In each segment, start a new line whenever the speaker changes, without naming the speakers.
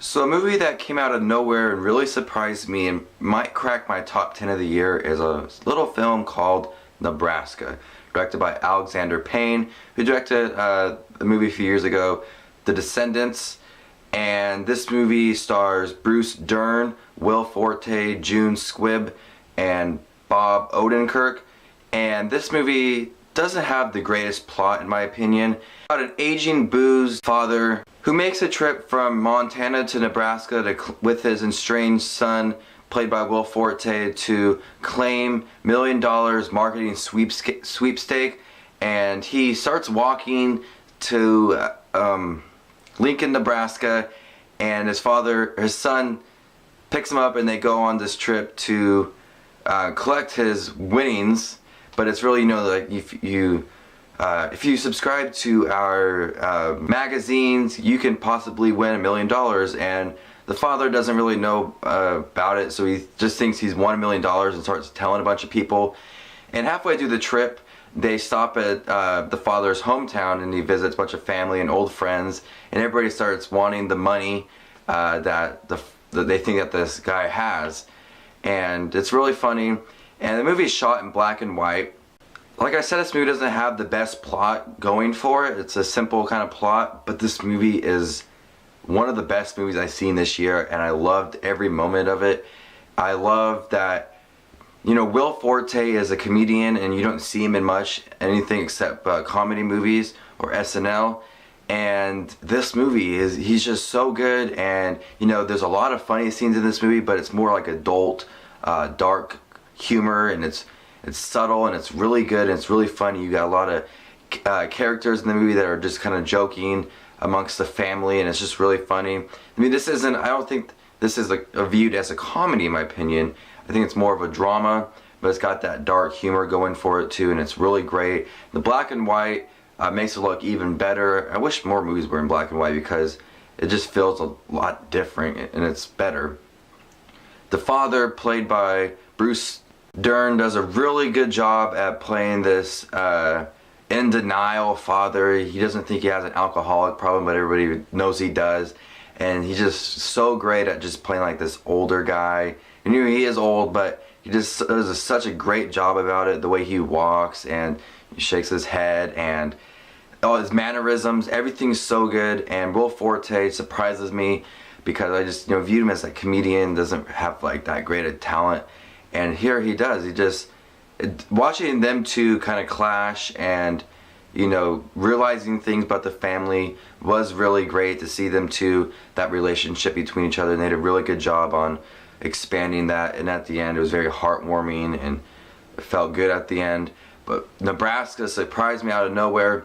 So a movie that came out of nowhere and really surprised me and might crack my top 10 of the year is a little film called Nebraska, directed by Alexander Payne, who directed a movie a few years ago, The Descendants. And this movie stars Bruce Dern, Will Forte, June Squibb, and Bob Odenkirk. And this movie doesn't have the greatest plot, in my opinion. About an aging booze father who makes a trip from Montana to Nebraska with his estranged son, played by Will Forte, to claim $1 million marketing sweepstake. And he starts walking to Lincoln, Nebraska, and his son picks him up, and they go on this trip to collect his winnings. But it's really, like if you subscribe to our magazines, you can possibly win $1 million, and the father doesn't really know about it, so he just thinks he's won $1 million and starts telling a bunch of people. And halfway through the trip, they stop at the father's hometown, and he visits a bunch of family and old friends, and everybody starts wanting the money that they think that this guy has. And it's really funny. And the movie is shot in black and white. Like I said, this movie doesn't have the best plot going for it. It's a simple kind of plot, but this movie is one of the best movies I've seen this year, and I loved every moment of it. I love that, Will Forte is a comedian, and you don't see him in anything except comedy movies or SNL. And this movie he's just so good, and there's a lot of funny scenes in this movie, but it's more like adult, dark humor, and it's subtle, and it's really good, and it's really funny. You got a lot of characters in the movie that are just kind of joking amongst the family, and it's just really funny. I mean, I don't think this is viewed as a comedy, in my opinion. I think it's more of a drama, but it's got that dark humor going for it too, and it's really great. The black and white makes it look even better. I wish more movies were in black and white because it just feels a lot different, and it's better. The father, played by Bruce Dern, does a really good job at playing this in denial father. He doesn't think he has an alcoholic problem, but everybody knows he does. And he's just so great at just playing like this older guy. And he is old, but he just does such a great job about it. The way he walks and he shakes his head and all his mannerisms, everything's so good. And Will Forte surprises me because I just viewed him as a comedian, doesn't have like that great a talent. And here he does. Watching them two kind of clash and, realizing things about the family was really great to see them two, that relationship between each other. And they did a really good job on expanding that. And at the end, it was very heartwarming and it felt good at the end. But Nebraska surprised me out of nowhere.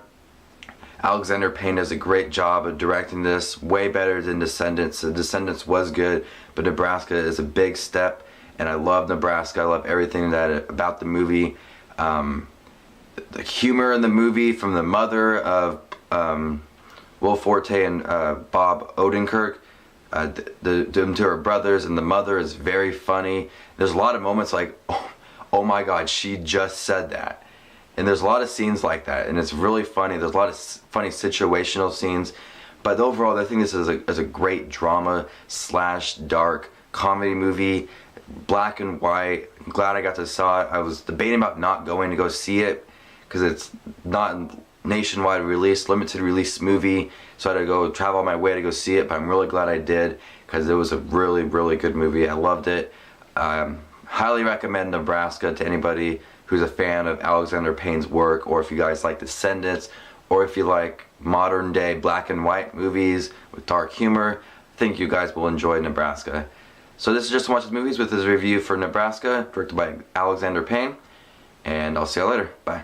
Alexander Payne does a great job of directing this, way better than Descendants. The Descendants was good, but Nebraska is a big step. And I love Nebraska. I love everything about the movie. The humor in the movie from the mother of Will Forte and Bob Odenkirk, them two are brothers, and the mother is very funny. There's a lot of moments like, oh my God, she just said that. And there's a lot of scenes like that, and it's really funny. There's a lot of funny situational scenes. But overall, I think this is a great drama / dark comedy movie. Black and white. I'm glad I got to saw it. I was debating about not going to go see it because it's not nationwide release, limited release movie, so I had to go travel my way to go see it, but I'm really glad I did because it was a really, really good movie. I loved it. Highly recommend Nebraska to anybody who's a fan of Alexander Payne's work, or if you guys like Descendants, or if you like modern day black and white movies with dark humor. I think you guys will enjoy Nebraska. So this is Just Watches Movies with his review for Nebraska, directed by Alexander Payne, and I'll see you later. Bye.